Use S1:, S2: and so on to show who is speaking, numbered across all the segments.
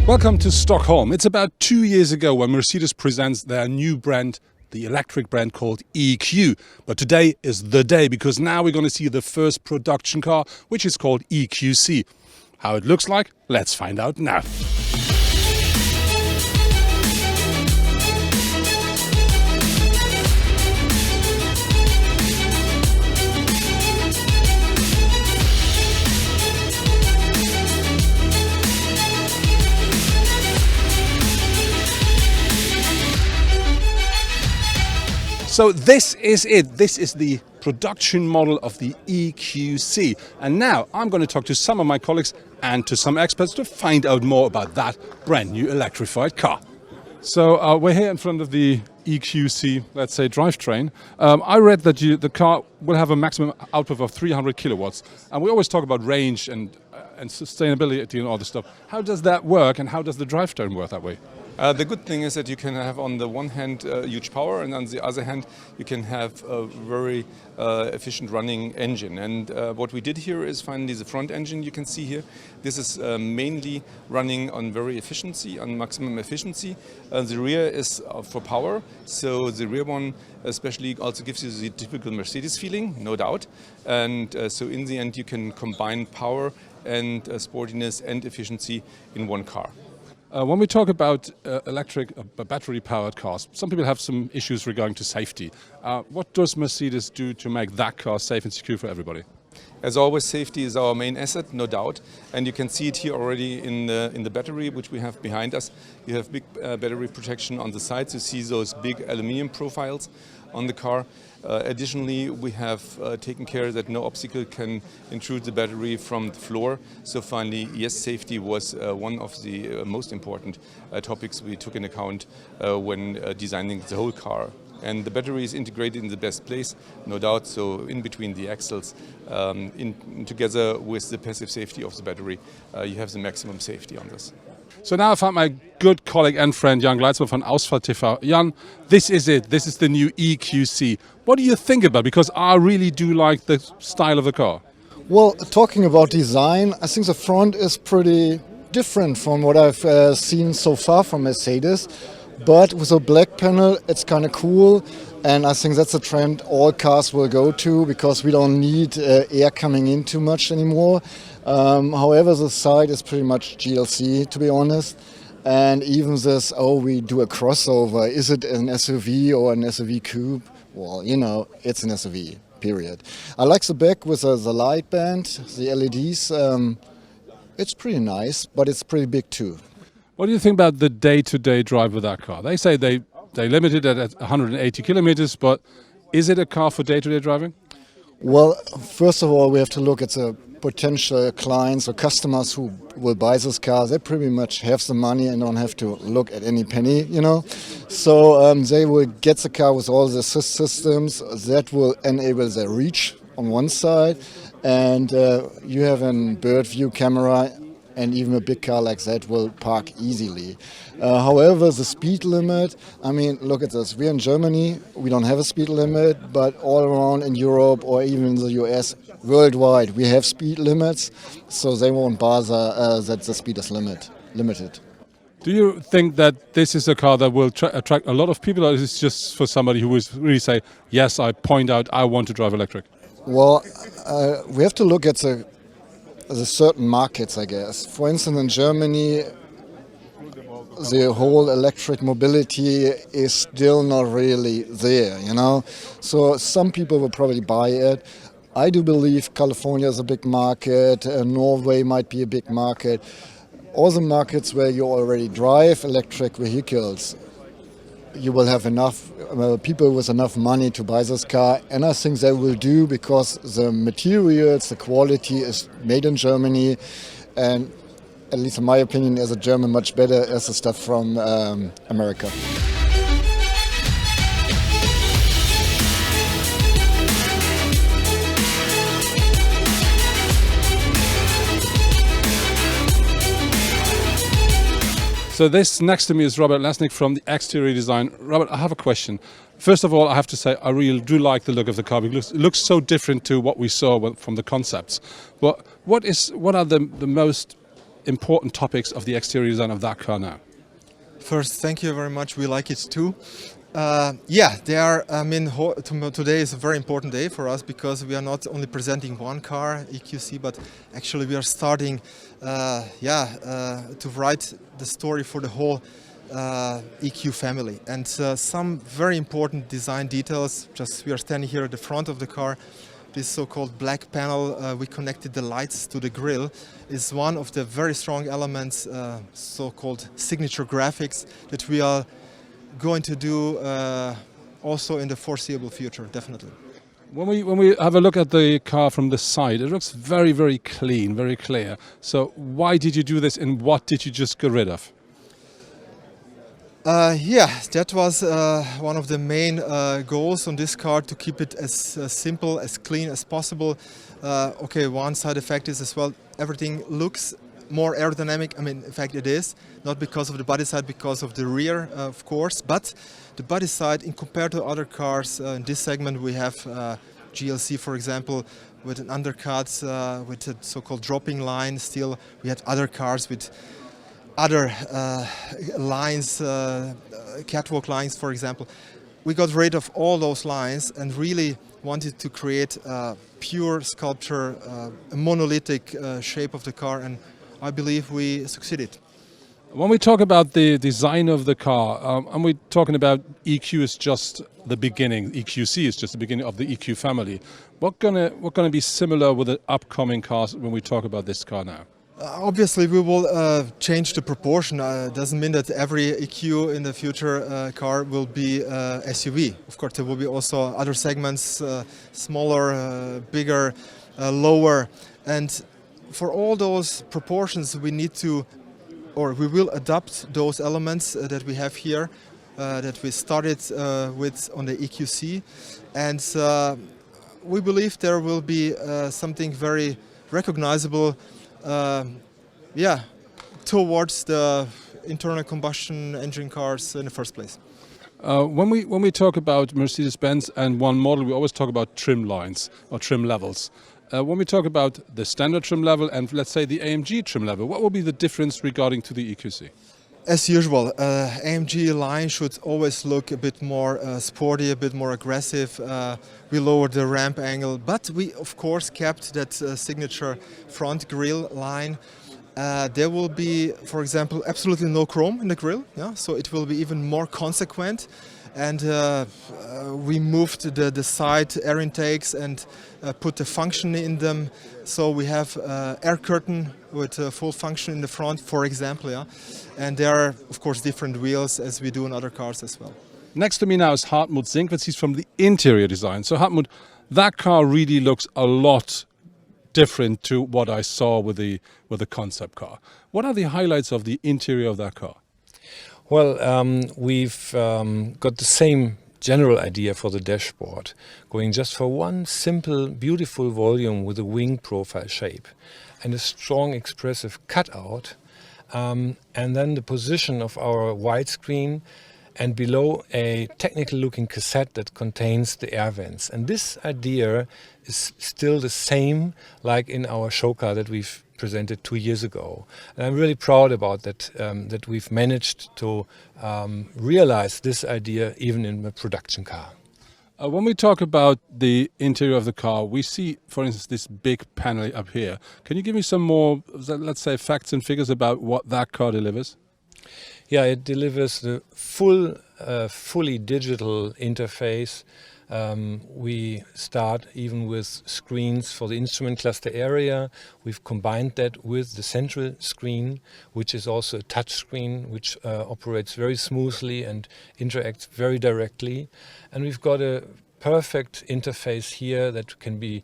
S1: Welcome to Stockholm. It's about 2 years ago when Mercedes presents their new brand, the electric brand called EQ. But today is the day because now we're going to see the first production car, which is called EQC. How it looks like, let's find out now. So this is it. This is the production model of the EQC. And now I'm going to talk to some of my colleagues and to some experts to find out more about that brand new electrified car. So we're here in front of the EQC, let's say, drivetrain. I read that the car will have a maximum output of 300 kilowatts. And we always talk about range and sustainability and all this stuff. How does that work and how does the drivetrain work that way?
S2: The good thing is that you can have on the one hand huge power, and on the other hand you can have a very efficient running engine. And what we did here is finally the front engine you can see here. This is mainly running on on maximum efficiency. The rear is for power, so the rear one especially also gives you the typical Mercedes feeling, no doubt. And so in the end you can combine power and sportiness and efficiency in one car.
S1: When we talk about electric battery-powered cars, some people have some issues regarding to safety. What does Mercedes do to make that car safe and secure for everybody?
S2: As always, safety is our main asset, no doubt, and you can see it here already in the battery, which we have behind us. You have big battery protection on the sides. You see those big aluminium profiles on the car. Additionally, we have taken care that no obstacle can intrude the battery from the floor. So finally, yes, safety was one of the most important topics we took in account when designing the whole car. And the battery is integrated in the best place, no doubt, so in between the axles, together with the passive safety of the battery, you have the maximum safety on this.
S1: So now I found my good colleague and friend Jan Gleitzman from Ausfahrt TV. Jan, this is it. This is the new EQC. What do you think about it? Because I really do like the style of the car.
S3: Well, talking about design, I think the front is pretty different from what I've seen so far from Mercedes. But with a black panel, it's kind of cool. And I think that's a trend all cars will go to because we don't need air coming in too much anymore. However, the side is pretty much GLC, to be honest. And even this, we do a crossover. Is it an SUV or an SUV coupe? Well, you know, it's an SUV, period. I like the back with the light band, the LEDs. It's pretty nice, but it's pretty big too.
S1: What do you think about the day-to-day drive with that car? They say they limit it at 180 kilometers, but is it a car for day-to-day driving?
S3: Well, first of all, we have to look at the potential clients or customers who will buy this car. They pretty much have the money and don't have to look at any penny, you know. So they will get the car with all the assist systems that will enable the reach on one side, and you have a bird view camera. And even a big car like that will park easily. However, the speed limit, I mean, look at this. We're in Germany, we don't have a speed limit, but all around in Europe or even in the US, worldwide, we have speed limits, so they won't bother that the speed is limited.
S1: Do you think that this is a car that will attract a lot of people, or is it just for somebody who will really say, yes, I point out I want to drive electric?
S3: Well, we have to look at the certain markets, I guess. For instance, in Germany, the whole electric mobility is still not really there, you know. So some people will probably buy it. I do believe California is a big market, Norway might be a big market. All the markets where you already drive electric vehicles, you will have enough people with enough money to buy this car, and I think they will do because the materials, the quality is made in Germany, and at least in my opinion, as a German, much better as the stuff from America.
S1: So this next to me is Robert Lesnick from the Exterior Design. Robert, I have a question. First of all, I have to say I really do like the look of the car because it looks so different to what we saw from the concepts. But what are the most important topics of the exterior design of that car now?
S4: First, thank you very much. We like it too. They are. I mean, today is a very important day for us because we are not only presenting one car, EQC, but actually we are starting, to write the story for the whole EQ family. And some very important design details. Just we are standing here at the front of the car. This so-called black panel, we connected the lights to the grille, is one of the very strong elements, so-called signature graphics, that we are going to do also in the foreseeable future, definitely.
S1: When we have a look at the car from the side, it looks very, very clean, very clear. So why did you do this, and what did you just get rid of?
S4: That was one of the main goals on this car, to keep it as simple, as clean as possible. One side effect is as well, everything looks more aerodynamic. I mean, in fact it is, not because of the body side, because of the rear, of course, but the body side, in compared to other cars in this segment, we have GLC, for example, with an undercut, with a so-called dropping line. Still, we had other cars with other lines, catwalk lines, for example. We got rid of all those lines and really wanted to create a pure sculpture, a monolithic shape of the car, and I believe we succeeded.
S1: When we talk about the design of the car, and we're talking about EQ is just the beginning, EQC is just the beginning of the EQ family. What gonna be similar with the upcoming cars when we talk about this car now?
S4: Obviously, we will change the proportion. Doesn't mean that every EQ in the future car will be SUV. Of course, there will be also other segments, smaller, bigger, lower. And for all those proportions, we need to, or we will adapt those elements that we have here, that we started with on the EQC. And we believe there will be something very recognizable towards the internal combustion engine cars in the first place.
S1: When we talk about Mercedes-Benz and one model, we always talk about trim lines or trim levels. When we talk about the standard trim level and, let's say, the AMG trim level, what will be the difference regarding to the EQC?
S4: As usual, AMG line should always look a bit more sporty, a bit more aggressive. We lowered the ramp angle, but we of course kept that signature front grille line. There will be, for example, absolutely no chrome in the grille, so it will be even more consequent. And we moved the side air intakes and put the function in them. So we have air curtain with full function in the front, for example. And there are, of course, different wheels as we do in other cars as well.
S1: Next to me now is Hartmut Sinkwitz. He's from the interior design. So Hartmut, that car really looks a lot different to what I saw with the concept car. What are the highlights of the interior of that car?
S5: Well, we've got the same general idea for the dashboard, going just for one simple, beautiful volume with a wing profile shape and a strong expressive cutout, and then the position of our widescreen, and below a technical looking cassette that contains the air vents. And this idea is still the same like in our show car that we've presented 2 years ago. And I'm really proud about that, that we've managed to realize this idea even in a production car.
S1: When we talk about the interior of the car, we see, for instance, this big panel up here. Can you give me some more, let's say, facts and figures about what that car delivers?
S5: Yeah, it delivers the fully digital interface. We start even with screens for the instrument cluster area. We've combined that with the central screen, which is also a touch screen, which operates very smoothly and interacts very directly. And we've got a perfect interface here that can be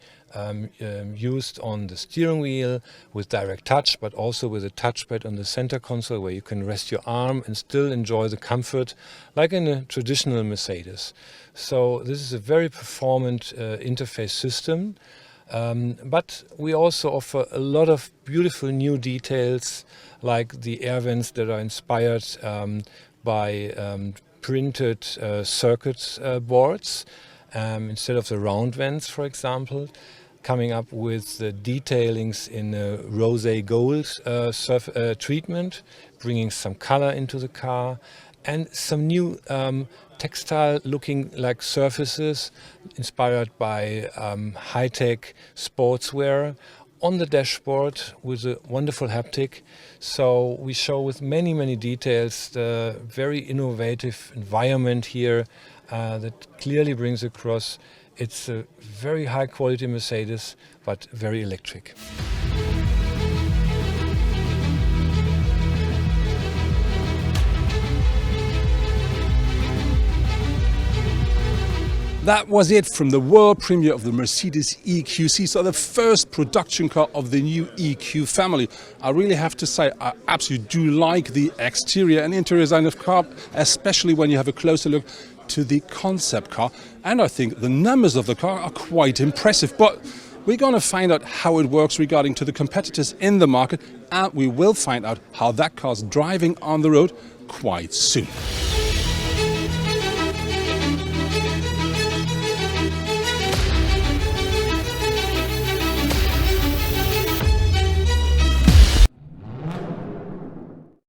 S5: used on the steering wheel with direct touch, but also with a touchpad on the center console where you can rest your arm and still enjoy the comfort like in a traditional Mercedes. So this is a very performant interface system, but we also offer a lot of beautiful new details like the air vents that are inspired by printed circuit boards instead of the round vents, for example. coming up with the detailings in a rosé gold treatment, bringing some color into the car, and some new textile looking like surfaces inspired by high-tech sportswear on the dashboard with a wonderful haptic. So we show with many details the very innovative environment here that clearly brings across it's a very high quality Mercedes, but very electric.
S1: That was it from the world premiere of the Mercedes EQC, so the first production car of the new EQ family. I really have to say, I absolutely do like the exterior and interior design of the car, especially when you have a closer look to the concept car. And I think the numbers of the car are quite impressive. But we're going to find out how it works regarding to the competitors in the market, and we will find out how that car's driving on the road quite soon.